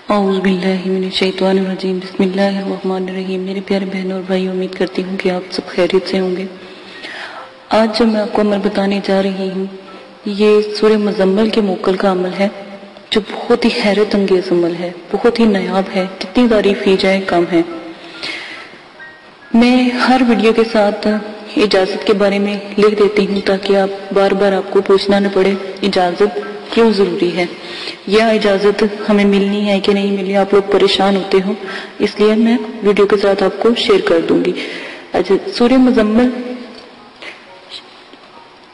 اعوذ باللہ من الشیطان الرجیم بسم اللہ الرحمن الرحیم۔ میرے پیارے بہنوں اور بھائی، امید کرتی ہوں کہ آپ سب خیریت سے ہوں گے۔ آج جو میں آپ کو عمل بتانے جا رہی ہوں یہ سورہ مزمل کے موکل کا عمل ہے، جو بہت ہی حیرت انگیز عمل ہے، بہت ہی نایاب ہے، کتنی تعریف کی جائے کم ہے۔ میں ہر ویڈیو کے ساتھ اجازت کے بارے میں لکھ دیتی ہوں تاکہ آپ بار بار آپ کو پوچھنا نہ پڑے اجازت کیوں ضروری ہے، یا اجازت ہمیں ملنی ہے کہ نہیں ملنی، آپ لوگ پریشان ہوتے ہو، اس لیے میں ویڈیو کے ساتھ آپ کو شیئر کر دوں گی۔ اچھا، سورہ مزمل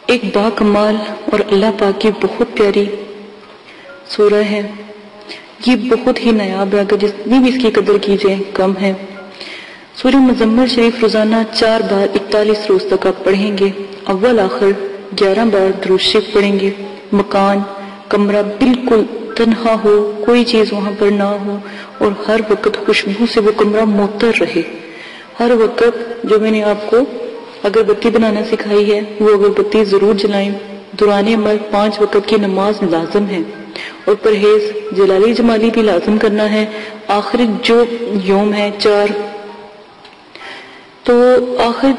ایک با کمال اور اللہ پاک کی بہت پیاری سورہ ہے۔ یہ بہت ہی نایاب ہے، اگر جتنی بھی اس کی قدر کی جائے کم ہے۔ سورہ مزمل شریف روزانہ 4 بار 41 روز تک آپ پڑھیں گے۔ اول آخر 11 بار درود شریف پڑھیں گے۔ مکان کمرہ بالکل تنہا ہو، کوئی چیز وہاں پر نہ ہو، اور ہر وقت خوشبو سے وہ کمرہ معطر رہے۔ ہر وقت جو میں نے آپ کو اگربتی بنانا سکھائی ہے وہ اگربتی ضرور جلائیں۔ دوران عمل 5 وقت کی نماز لازم ہے، اور پرہیز جلالی جمالی بھی لازم کرنا ہے۔ آخری جو یوم ہے 4، تو آخر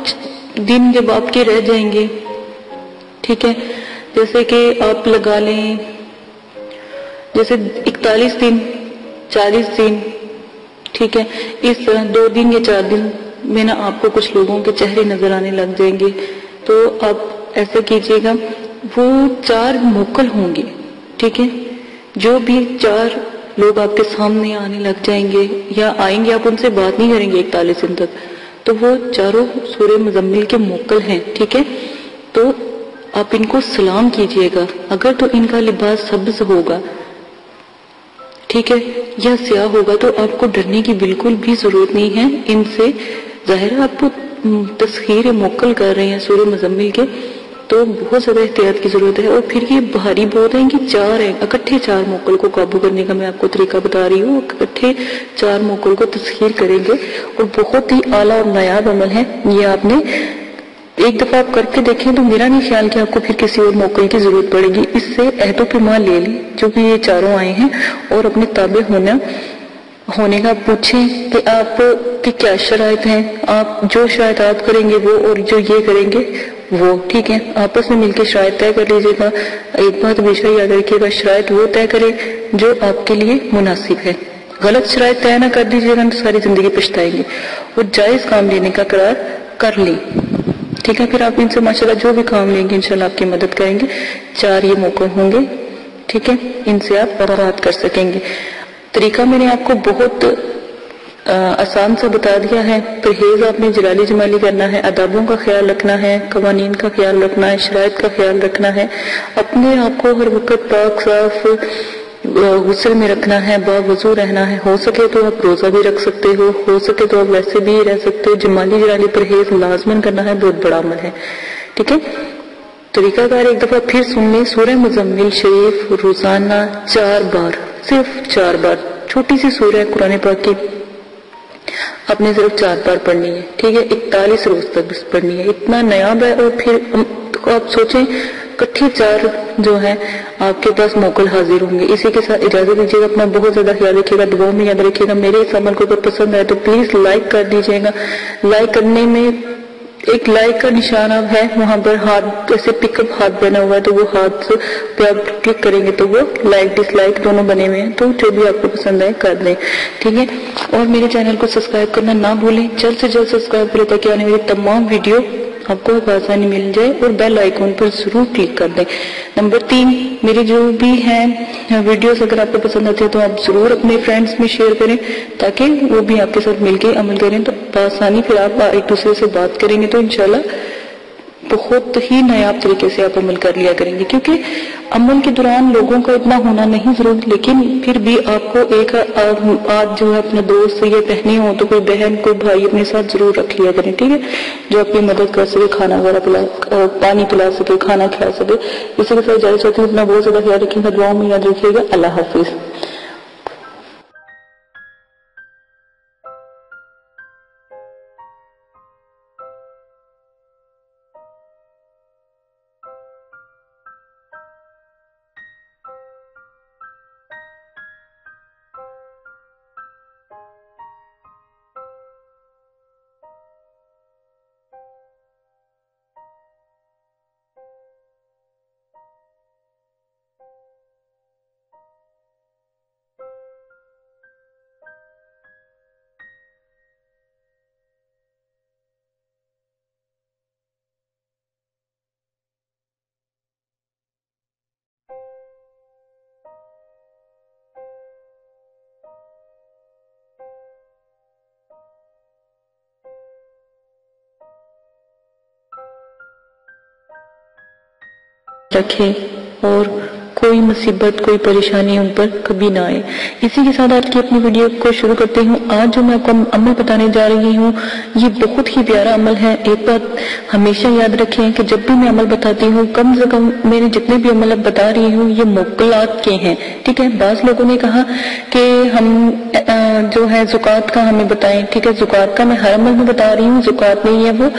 دن جب آپ کے رہ جائیں گے، ٹھیک ہے، جیسے کہ آپ لگا لیں جیسے 41 دن 40 دن، ٹھیک ہے، اس طرح 2 دن یا 4 دن میں نا آپ کو کچھ لوگوں کے چہرے نظر آنے لگ جائیں گے، تو آپ ایسا کیجئے گا، وہ 4 موکل ہوں گے، ٹھیک ہے، جو بھی 4 لوگ آپ کے سامنے آنے لگ جائیں گے یا آئیں گے، آپ ان سے بات نہیں کریں گے 41 دن تک، تو وہ چاروں سورہ مزمل کے موکل ہیں، ٹھیک ہے، تو آپ ان کو سلام کیجئے گا۔ اگر تو ان کا لباس سبز ہوگا، ٹھیک ہے، یا سیاہ ہوگا، تو آپ کو ڈرنے کی بالکل بھی ضرورت نہیں ہے ان سے۔ ظاہر ہے آپ کو تسخیر موکل کر رہے ہیں سورہ مزمل کے، تو بہت زیادہ احتیاط کی ضرورت ہے، اور پھر یہ بھاری بہت ہیں کہ 4 ہیں، اکٹھے 4 موکل کو قابو کرنے کا میں آپ کو طریقہ بتا رہی ہوں۔ اکٹھے 4 موکل کو تسخیر کریں گے، اور بہت ہی اعلیٰ اور نایاب عمل ہے یہ۔ آپ نے ایک دفعہ آپ کر کے دیکھیں تو میرا نہیں خیال کہ آپ کو پھر کسی اور موکل کی ضرورت پڑے گی۔ اس سے عہد و پیمان لے لیں جو بھی یہ 4 آئے ہیں، اور اپنے تابع ہونے کا پوچھیں کہ آپ کی کیا شرائط ہیں، آپ جو شرائط آپ کریں گے وہ، اور جو یہ کریں گے وہ، ٹھیک ہے، آپس میں مل کے شرائط طے کر لیجیے گا۔ ایک بات ہمیشہ یاد رکھیے گا، شرائط وہ طے کرے جو آپ کے لیے مناسب ہے۔ غلط شرائط طے نہ کر دیجیے گا تو ساری زندگی پچھتائیں گے، اور جائز کام لینے کا قرار کر لیں، ٹھیک ہے، پھر آپ ان سے ماشاءاللہ جو بھی کام لیں گے انشاءاللہ آپ کی مدد کریں گے۔ 4 یہ موقع ہوں گے، ٹھیک ہے، ان سے آپ برات کر سکیں گے۔ طریقہ میں نے آپ کو بہت آسان سا بتا دیا ہے۔ پرہیز آپ نے جلالی جمالی کرنا ہے، آدابوں کا خیال رکھنا ہے، قوانین کا خیال رکھنا ہے، شرائط کا خیال رکھنا ہے، اپنے آپ کو ہر وقت پاک صاف غسل میں رکھنا ہے، باوضو رہنا ہے۔ ہو سکے تو آپ روزہ بھی رکھ سکتے ہو سکے تو آپ ویسے بھی رہ سکتے ہو۔ جمالی جلالی پرہیز لازمن کرنا ہے، بہت بڑا عمل ہے، ٹھیک ہے۔ طریقہ کار ایک دفعہ پھر سن لیں۔ سورہ مزمل شریف روزانہ 4 بار، صرف 4 بار، چھوٹی سی سورہ ہے قرآن پاک کی، آپ نے صرف 4 بار پڑھنی ہے، ٹھیک ہے، 41 روز تک بس پڑھنی ہے۔ اتنا نایاب ہے، اور پھر آپ سوچیں کٹھے 4 جو ہیں آپ کے پاس موکل حاضر ہوں گے۔ اسی کے ساتھ اجازت دیجیے گا، اپنا بہت زیادہ خیال رکھیے گا، دعاؤں میں یاد رکھیے گا۔ میرے اس عمل کو اگر پسند آئے تو پلیز لائک کر دیجیے گا۔ لائک کرنے میں ایک لائک کا نشان اب ہے، وہاں پر ہاتھ جیسے پک اپ ہاتھ بنا ہوا ہے، تو وہ ہاتھ پہ آپ کلک کریں گے تو وہ لائک ڈس لائک دونوں بنے ہوئے ہیں، تو جو بھی آپ کو پسند آئے کر دیں، ٹھیک ہے۔ اور میرے چینل کو سبسکرائب کرنا نہ بھولیں، جلد سے جلد سبسکرائب کریں تاکہ آنے والی تمام ویڈیو آپ کو آسانی مل جائے، اور بیل آئیکن پر ضرور کلک کر دیں۔ نمبر 3، میری جو بھی ہیں ویڈیوز اگر آپ کو پسند آتی ہے تو آپ ضرور اپنے فرینڈز میں شیئر کریں تاکہ وہ بھی آپ کے ساتھ مل کے عمل کریں، تو بآسانی پھر آپ ایک دوسرے سے بات کریں گے تو انشاءاللہ بہت ہی نایاب طریقے سے آپ عمل کر لیا کریں گے۔ کیونکہ عمل کے دوران لوگوں کا اتنا ہونا نہیں ضرورت، لیکن پھر بھی آپ کو ایک آج جو ہے اپنے دوست سے یہ پہنے ہو تو کوئی بہن کوئی بھائی اپنے ساتھ ضرور رکھ لیا کریں، ٹھیک ہے، جو آپ کی مدد کر سکے، کھانا وغیرہ پانی پلا سکے، کھانا کھلا سکے۔ اسی کے ساتھ جانا چاہتی ہوں، اپنا بہت زیادہ خیال رکھیں گا، دعاؤں میں یاد رکھیے گا۔ اللہ حافظ۔ رکھے اور کوئی مصیبت کوئی پریشانی ان پر کبھی نہ آئے۔ اسی کے ساتھ آج کی اپنی ویڈیو کو شروع کرتے ہوں۔ آج جو میں آپ کو عمل بتانے جا رہی ہوں یہ بہت ہی پیارا عمل ہے۔ ایک بات ہمیشہ یاد رکھیں کہ جب بھی میں عمل بتاتی ہوں کم سے کم میرے جتنے بھی عمل اب بتا رہی ہوں یہ موکلات کے ہیں، ٹھیک ہے۔ بعض لوگوں نے کہا کہ ہم جو ہے زکوٰۃ کا ہمیں بتائیں، ٹھیک ہے۔ زکوٰۃ کا میں ہر عمل میں بتا رہی ہوں، زکوٰۃ نہیں ہے وہ،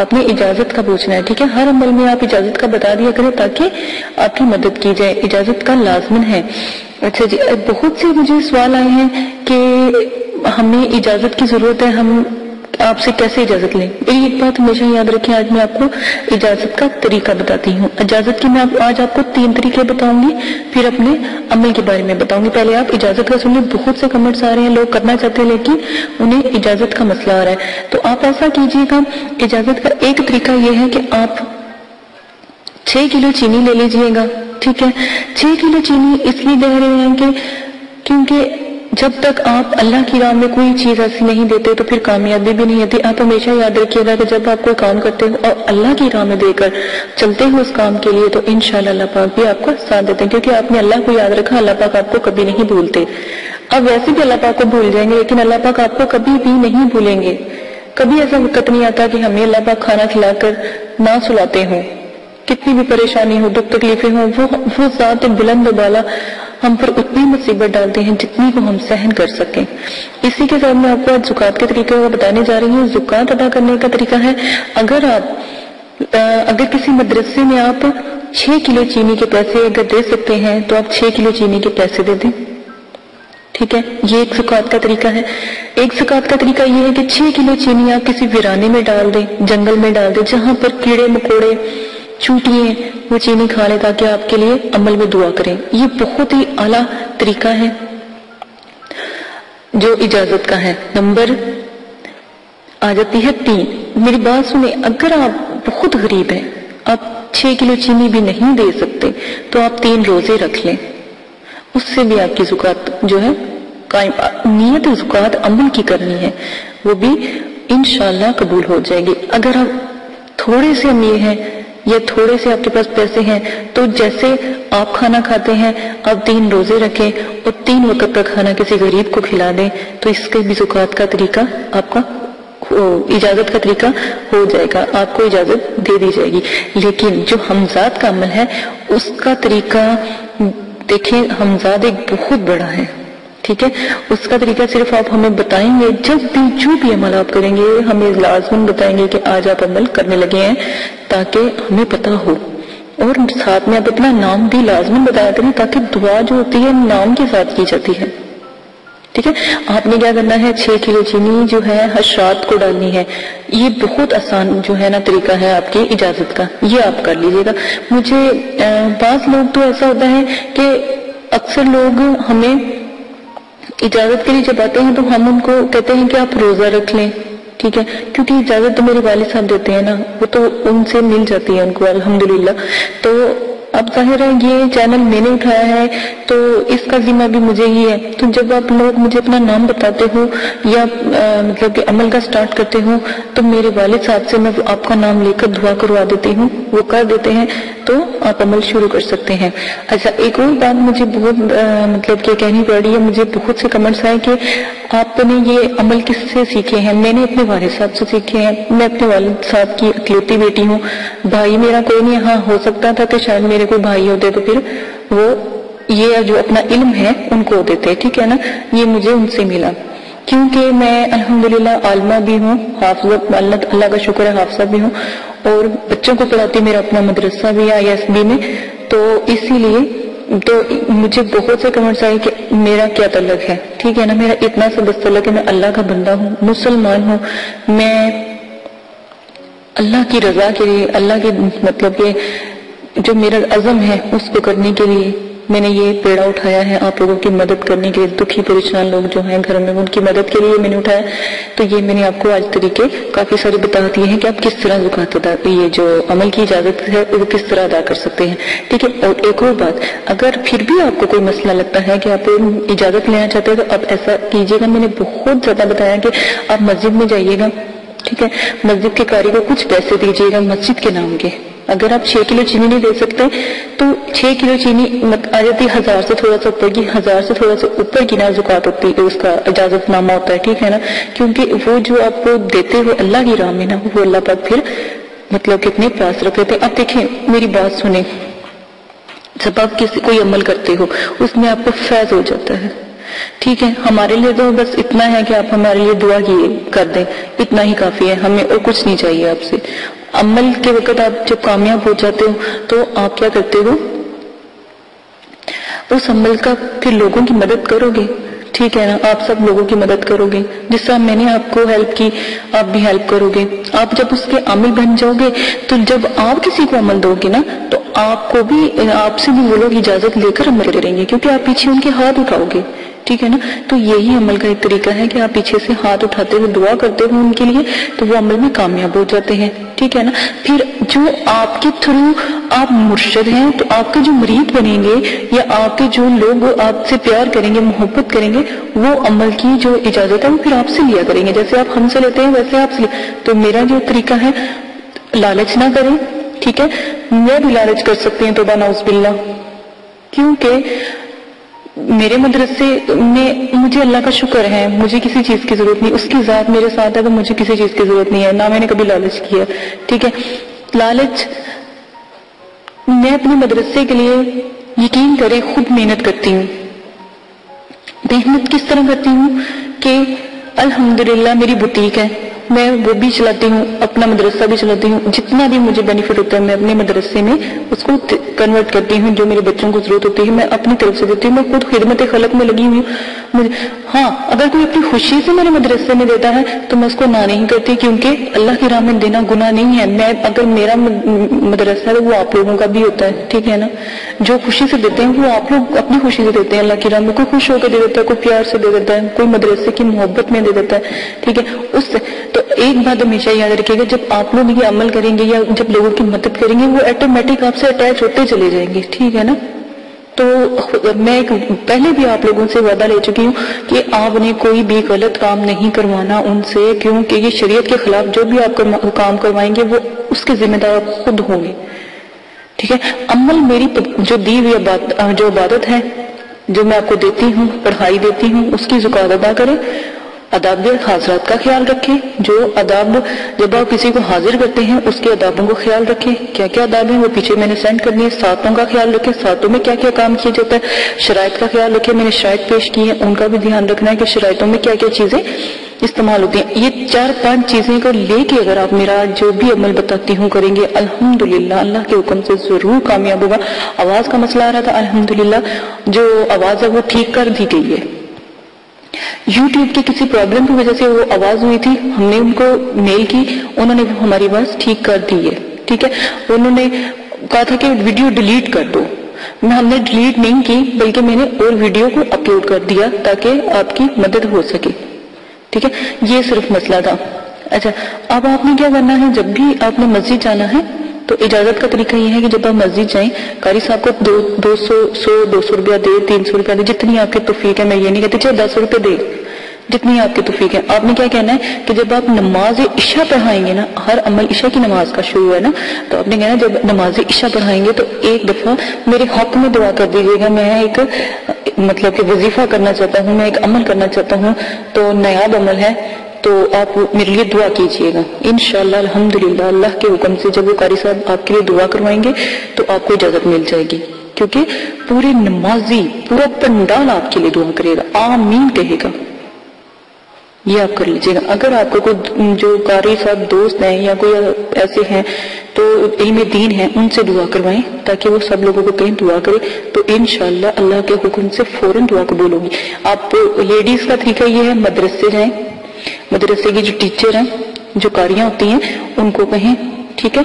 آپ نے اجازت کا پوچھنا ہے، ٹھیک ہے۔ ہر عمل میں آپ اجازت کا بتا دیا کریں تاکہ آپ کی مدد کی جائے، اجازت کا لازمن ہے۔ اچھا جی، بہت سے مجھے سوال آئے ہیں کہ ہمیں اجازت کی ضرورت ہے، ہم آپ سے کیسے اجازت لیں؟ ایک بات ہمیشہ یاد رکھیں، آج میں آپ کو اجازت کا طریقہ بتاتی ہوں۔ اجازت کی میں آج آپ کو 3 طریقے بتاؤں گی، پھر اپنے عمل کے بارے میں بتاؤں گی۔ پہلے آپ اجازت کا سنیے، بہت سے کمنٹس آ رہے ہیں، لوگ کرنا چاہتے ہیں لیکن انہیں اجازت کا مسئلہ آ رہا ہے، تو آپ ایسا کیجیے گا۔ اجازت کا ایک طریقہ یہ ہے کہ آپ 6 کلو چینی لے لیجئے گا، ٹھیک ہے۔ 6 کلو چینی اس لیے دے رہے ہیں کہ کیونکہ جب تک آپ اللہ کی راہ میں کوئی چیز ایسی نہیں دیتے تو پھر کامیابی بھی نہیں ہوتی۔ آپ ہمیشہ یاد رکھیے گا کہ جب آپ کوئی کام کرتے ہو اور اللہ کی راہ میں دے کر چلتے ہو اس کام کے لیے تو انشاءاللہ اللہ پاک بھی آپ کو ساتھ دیتے ہیں، کیونکہ آپ نے اللہ کو یاد رکھا، اللہ پاک آپ کو کبھی نہیں بھولتے۔ اب ویسے بھی اللہ پاک کو بھول جائیں گے لیکن اللہ پاک آپ کو کبھی بھی نہیں بھولیں گے۔ کبھی ایسا وقت نہیں آتا کہ ہمیں اللہ پاک کھانا کھلا کر نہ سلاتے ہوں، کتنی بھی پریشانی ہو، دکھ تکلیفیں ہوں، وہ ذات بلند و بالا ہم پر اتنی مصیبت ڈالتے ہیں جتنی کو ہم سہن کر سکیں۔ اسی کے ساتھ میں آپ کو آج زکوٰۃ کے طریقے کو بتانے جا رہی ہوں۔ زکوٰۃ ادا کرنے کا طریقہ ہے، اگر کسی مدرسے میں آپ 6 کلو چینی کے پیسے اگر دے سکتے ہیں تو آپ 6 کلو چینی کے پیسے دے دیں، ٹھیک ہے۔ یہ ایک زکوٰۃ کا طریقہ ہے۔ ایک زکوٰۃ کا طریقہ یہ ہے کہ 6 کلو چینی آپ کسی ویرانے میں ڈال دیں، جنگل میں ڈال دیں، جہاں پر کیڑے مکوڑے چوٹیے وہ چینی کھا لیں تاکہ آپ کے لیے عمل میں دعا کریں۔ یہ بہت ہی اعلیٰ طریقہ ہے جو اجازت کا ہے۔ نمبر آ جاتی ہے 3۔ میری بات سنیں، اگر آپ بہت غریب ہیں، آپ 6 کلو چینی بھی نہیں دے سکتے تو آپ 3 روزے رکھ لیں، اس سے بھی آپ کی زکوٰۃ جو ہے قائم۔ نیت زکوٰۃ عمل کی کرنی ہے، وہ بھی انشاءاللہ قبول ہو جائے گی۔ اگر آپ تھوڑے سے امیر ہیں یا تھوڑے سے آپ کے پاس پیسے ہیں تو جیسے آپ کھانا کھاتے ہیں آپ 3 روزے رکھیں اور 3 وقت کا کھانا کسی غریب کو کھلا دیں تو اس کے بھی زکوٰۃ کا طریقہ آپ کا اجازت کا طریقہ ہو جائے گا، آپ کو اجازت دے دی جائے گی۔ لیکن جو حمزات کا عمل ہے اس کا طریقہ دیکھیں، حمزات ایک بہت بڑا ہے، ٹھیک ہے۔ اس کا طریقہ صرف آپ ہمیں بتائیں گے، جب بھی جو بھی عمل آپ کریں گے ہمیں لازماً بتائیں گے کہ آج آپ عمل کرنے لگے ہیں تاکہ ہمیں پتہ ہو، اور ساتھ میں آپ اپنا نام بھی لازماً بتایا کریں تاکہ دعا جو ہوتی ہے نام کے ساتھ کی جاتی ہے، ٹھیک ہے۔ آپ نے کیا کرنا ہے، 6 کلو چینی جو ہے حشرات کو ڈالنی ہے۔ یہ بہت آسان جو ہے نا طریقہ ہے آپ کی اجازت کا، یہ آپ کر لیجئے گا۔ مجھے بعض لوگ تو ایسا ہوتا ہے کہ اکثر لوگ ہمیں اجازت کے لیے جب آتے ہیں تو ہم ان کو کہتے ہیں کہ آپ روزہ رکھ لیں، ٹھیک ہے، کیونکہ اجازت تو میرے والد صاحب دیتے ہیں نا، وہ تو ان سے مل جاتی ہے ان کو الحمدللہ۔ تو اب ظاہر ہے یہ چینل میں نے اٹھایا ہے تو اس کا ذمہ بھی مجھے ہی ہے، تو جب آپ لوگ مجھے اپنا نام بتاتے ہو یا مطلب کہ عمل کا سٹارٹ کرتے ہو تو میرے والد صاحب سے میں آپ کا نام لے کر دعا کروا دیتی ہوں، وہ کر دیتے ہیں تو آپ عمل شروع کر سکتے ہیں۔ اچھا، ایک اور بات مجھے بہت مطلب کہ کہنی پڑ رہی ہے، مجھے بہت سے کمنٹس آئے کہ آپ نے یہ عمل کس سے سیکھے ہیں؟ میں نے اپنے والد صاحب سے سیکھے ہیں، میں اپنے والد صاحب کی اکلوتی بیٹی ہوں، بھائی میرا کوئی نہیں، ہاں ہو سکتا تھا کہ شاید میرے کوئی بھائی ہوتے تو پھر وہ یہ جو اپنا علم ہے ان کو دیتے، ٹھیک ہے نا، یہ مجھے ان سے ملا، کیونکہ میں الحمدللہ عالمہ بھی ہوں، حافظہ، اللہ کا شکر ہے حافظہ بھی ہوں، اور بچوں کو پڑھاتی، میرا اپنا مدرسہ بھی ہے ISB میں، تو اسی لیے تو مجھے بہت سے کمنٹس آئے کہ میرا کیا تعلق ہے، ٹھیک ہے نا، میرا اتنا سا بس تعلق ہے، میں اللہ کا بندہ ہوں، مسلمان ہوں، میں اللہ کی رضا کے لیے، اللہ کے مطلب کہ جو میرا عزم ہے اس کو کرنے کے لیے میں نے یہ پیڑا اٹھایا ہے، آپ لوگوں کی مدد کرنے کے لیے، دکھی پریشان لوگ جو ہیں گھر میں ان کی مدد کے لیے میں نے اٹھایا، تو یہ میں نے آپ کو آج طریقے کافی سارے بتا دیے ہیں کہ آپ کس طرح زکوٰۃ ادا، یہ جو عمل کی اجازت ہے وہ کس طرح ادا کر سکتے ہیں، ٹھیک ہے۔ اور ایک اور بات، اگر پھر بھی آپ کو کوئی مسئلہ لگتا ہے کہ آپ اجازت لینا چاہتے ہیں تو آپ ایسا کیجیے گا، میں نے بہت زیادہ بتایا کہ آپ مسجد میں جائیے گا، ٹھیک ہے، مسجد کے قاری کو کچھ پیسے دیجیے گا مسجد کے نام کے، اگر آپ 6 کلو چینی نہیں دے سکتے تو 6 کلو چینی آ جاتی 1000 سے تھوڑا سا اوپر کی، 1000 سے تھوڑا سا اوپر کی نا زکوٰۃ ہوتی ہے، اس کا اجازت نامہ ہوتا ہے، ٹھیک ہے نا، کیونکہ وہ جو آپ کو دیتے ہو اللہ کی راہ میں نا، وہ اللہ پاک پھر مطلب کہ اپنے پاس رکھ لیتے ہیں۔ اب دیکھیں میری بات سنیں، جب آپ کوئی عمل کرتے ہو اس میں آپ کو فیض ہو جاتا ہے، ٹھیک ہے، ہمارے لیے تو بس اتنا ہے کہ آپ ہمارے لیے دعا کر دیں، اتنا ہی کافی ہے، ہمیں اور کچھ نہیں چاہیے آپ سے۔ عمل کے وقت آپ جب کامیاب ہو جاتے ہو تو آپ کیا کرتے ہو، اس عمل کا پھر لوگوں کی مدد کرو گے، ٹھیک ہے نا، آپ سب لوگوں کی مدد کرو گے، جس طرح میں نے آپ کو ہیلپ کی آپ بھی ہیلپ کرو گے۔ آپ جب اس کے عامل بن جاؤ گے تو جب آپ کسی کو عمل دو گے نا تو آپ کو بھی، آپ سے بھی وہ لوگ اجازت لے کر عمل کریں گے، کیونکہ آپ پیچھے ان کے ہاتھ اٹھاؤ گے، ٹھیک ہے نا۔ تو یہی عمل کا ایک طریقہ ہے کہ آپ پیچھے سے ہاتھ اٹھاتے ہوئے دعا کرتے ہو ان کے لیے، تو وہ عمل میں کامیاب ہو جاتے ہیں، ٹھیک ہے نا۔ پھر جو آپ کے تھرو آپ مرشد ہیں تو آپ کے جو مرید بنیں گے یا آپ کے جو لوگ آپ سے پیار کریں گے، محبت کریں گے، وہ عمل کی جو اجازت ہے وہ پھر آپ سے لیا کریں گے، جیسے آپ ہم سے لیتے ہیں ویسے آپ سے لیا۔ تو میرا جو طریقہ ہے، لالچ نہ کریں، ٹھیک ہے، میں بھی لالچ کر سکتی ہوں، توبہ نعوذ باللہ، کیونکہ میرے مدرسے میں مجھے اللہ کا شکر ہے، مجھے کسی چیز کی ضرورت نہیں، اس کی ذات میرے ساتھ ہے تو مجھے کسی چیز کی ضرورت نہیں ہے، نہ میں نے کبھی لالچ کیا، ٹھیک ہے۔ لالچ، میں اپنے مدرسے کے لیے یقین کریں خود محنت کرتی ہوں۔ محنت کس طرح کرتی ہوں کہ الحمدللہ میری بوتیک ہے، میں وہ بھی چلاتی ہوں، اپنا مدرسہ بھی چلاتی ہوں، جتنا بھی مجھے بینیفٹ ہوتا ہے میں اپنے مدرسے میں اس کو کنورٹ کرتی ہوں، جو میرے بچوں کو ضرورت ہوتی ہے میں اپنی طرف سے دیتی ہوں، میں خود خدمت خلق میں لگی ہوئی ہوں۔ ہاں، اگر کوئی اپنی خوشی سے میرے مدرسے میں دیتا ہے تو میں اس کو نہ نہیں کرتی، کیونکہ اللہ کی راہ میں دینا گناہ نہیں ہے۔ میں اگر میرا مدرسہ ہے وہ آپ لوگوں کا بھی ہوتا ہے، ٹھیک ہے نا، جو خوشی سے دیتے ہیں وہ آپ لوگ اپنی خوشی سے دیتے ہیں اللہ کی راہ میں، کوئی خوش ہو کے دے دیتا ہے، کوئی پیار سے دے دیتا ہے، کوئی مدرسے کی محبت میں دے دیتا ہے، ٹھیک ہے۔ اس سے تو ایک بات ہمیشہ یاد رکھیے گا، جب آپ لوگ یہ عمل کریں گے یا جب لوگوں کی مدد کریں گے وہ آٹومیٹک آپ سے اٹیچ ہوتے چلے جائیں گے، ٹھیک ہے نا۔ تو میں پہلے بھی آپ لوگوں سے وعدہ لے چکی ہوں کہ آپ نے کوئی بھی غلط کام نہیں کروانا ان سے، کیونکہ یہ شریعت کے خلاف جو بھی آپ کام کروائیں گے وہ اس کے ذمہ دار آپ خود ہوں گے، ٹھیک ہے۔ عمل میری جو دی ہوئی جو عبادت ہے، جو میں آپ کو دیتی ہوں، پڑھائی دیتی ہوں، اس کی زکوٰۃ ادا کریں، آداب حاضرات کا خیال رکھیں، جو آداب جب آپ کسی کو حاضر کرتے ہیں اس کے آدابوں کو خیال رکھیں، کیا کیا آداب ہیں وہ پیچھے میں نے سینڈ کر دیے، ساتوں کا خیال رکھیں، ساتوں میں کیا کیا کام کیا جاتا ہے، شرائط کا خیال رکھیں، میں نے شرائط پیش کی ہیں ان کا بھی دھیان رکھنا ہے کہ شرائطوں میں کیا کیا چیزیں استعمال ہوتی ہیں۔ یہ 4-5 چیزیں کو لے کے اگر آپ میرا جو بھی عمل بتاتی ہوں کریں گے، الحمدللہ اللہ کے حکم سے ضرور کامیاب ہوگا۔ آواز کا مسئلہ آ رہا تھا، الحمدللہ جو آواز ہے وہ ٹھیک کر دی گئی ہے۔ یوٹیوب کی کسی پرابلم کی وجہ سے وہ آواز ہوئی تھی، ہم نے ان کو میل کی، انہوں نے ہماری آواز ٹھیک کر دی ہے، ٹھیک ہے۔ انہوں نے کہا تھا کہ ویڈیو ڈیلیٹ کر دو، ہم نے ڈیلیٹ نہیں کی بلکہ میں نے اور ویڈیو کو اپلوڈ کر دیا تاکہ آپ کی مدد ہو سکے، ٹھیک ہے۔ یہ صرف مسئلہ تھا۔ اچھا، اب آپ نے کیا کرنا ہے، جب بھی آپ نے مسجد جانا ہے تو اجازت کا طریقہ یہ ہے کہ جب آپ مسجد جائیں، قاری صاحب کو 200 روپیہ دے، 300 روپیہ دے، جتنی آپ کی توفیق ہے، میں یہ نہیں کہتی چاہے 10 روپے دے، جتنی آپ کی توفیق ہے۔ آپ نے کیا کہنا ہے کہ جب آپ نماز عشاء پڑھائیں گے نا، ہر عمل عشاء کی نماز کا شروع ہے نا، تو آپ نے کہنا جب نماز عشاء پڑھائیں گے تو ایک دفعہ میرے حق میں دعا کر دیجیے گا، میں ایک مطلب کہ وظیفہ کرنا چاہتا ہوں، میں ایک عمل کرنا چاہتا ہوں، تو نیاب عمل ہے، تو آپ میرے لیے دعا کیجئے گا انشاءاللہ۔ الحمدللہ اللہ کے حکم سے جب وہ قاری صاحب آپ کے لیے دعا کروائیں گے تو آپ کو اجازت مل جائے گی، کیونکہ پورے نمازی پورا پنڈال آپ کے لیے دعا کرے گا، آمین کہے گا۔ یہ آپ کر لیجئے گا۔ اگر آپ کو کوئی جو قاری صاحب دوست ہیں یا کوئی ایسے ہیں تو علم دین ہیں، ان سے دعا کروائیں تاکہ وہ سب لوگوں کو کہیں دعا کرے، تو انشاءاللہ اللہ کے حکم سے فوراً دعا قبول ہوگی۔ آپ لیڈیز کا طریقہ یہ ہے، مدرسے جائیں، مدرسے کی جو ٹیچر ہیں، جو قاریاں ہوتی ہیں، ان کو کہیں، ٹھیک ہے،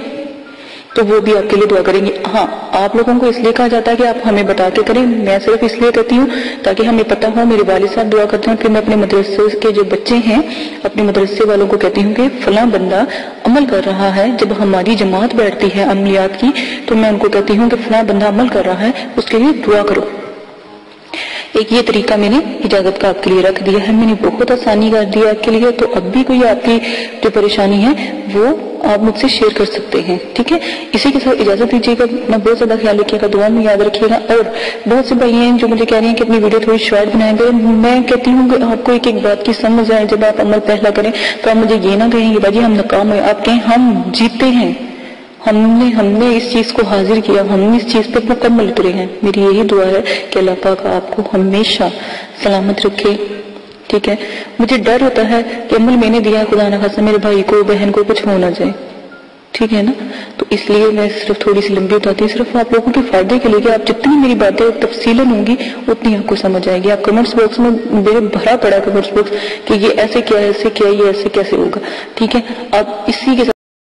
تو وہ بھی آپ کے لیے دعا کریں گے۔ ہاں، آپ لوگوں کو اس لیے کہا جاتا ہے کہ آپ ہمیں بتا کے کریں، میں صرف اس لیے کہتی ہوں تاکہ ہمیں پتہ ہو، میرے والد صاحب دعا کرتے ہیں، پھر میں اپنے مدرسے کے جو بچے ہیں، اپنے مدرسے والوں کو کہتی ہوں کہ فلاں بندہ عمل کر رہا ہے، جب ہماری جماعت بیٹھتی ہے عملیات کی تو میں ان کو کہتی ہوں کہ فلاں بندہ عمل کر رہا ہے، اس کے لیے دعا کرو۔ ایک یہ طریقہ میں نے اجازت کا آپ کے لیے رکھ دیا ہے، میں نے بہت آسانی کر دیا آپ کے لیے، تو اب بھی کوئی آپ کی جو پریشانی ہے وہ آپ مجھ سے شیئر کر سکتے ہیں، ٹھیک ہے؟ اسی کے ساتھ اجازت دیجیے گا، اپنا بہت زیادہ خیال رکھیے گا، دعا میں یاد رکھیے گا. اور بہت سے بھائی ہیں جو مجھے کہہ رہے ہیں کہ اپنی ویڈیو تھوڑی شارٹ بنائیں گے. میں کہتی ہوں کہ آپ کو ایک ایک بات کی سمجھ آئے، جب آپ عمل پہلا کریں تو آپ مجھے یہ نہ کہیں کہ باجی ہم ناکام ہوئے، آپ کہیں ہم جیتے ہیں، ہم نے اس چیز کو حاضر کیا، ہم نے اس چیز پہ مکمل اترے ہیں. میری یہی دعا ہے کہ اللہ پاک آپ کو ہمیشہ سلامت رکھے، ٹھیک ہے؟ مجھے ڈر ہوتا ہے کہ عمل میں نے دیا، خدا نہ خاصہ میرے بھائی کو بہن کو کچھ ہو نہ جائے، ٹھیک ہے نا؟ تو اس لیے میں صرف تھوڑی سی لمبی بتاتی ہوں، صرف آپ لوگوں کے فائدے کے لیے کہ آپ جتنی میری باتیں تفصیلاً ہوں گی اتنی آپ کو سمجھ آئے گی. آپ کمنٹس باکس میں میرے بھرا پڑا کمنٹس باکس کہ یہ ایسے کیا، ایسے کیا، یہ ایسے کیسے ہوگا، ٹھیک ہے؟ آپ اسی کے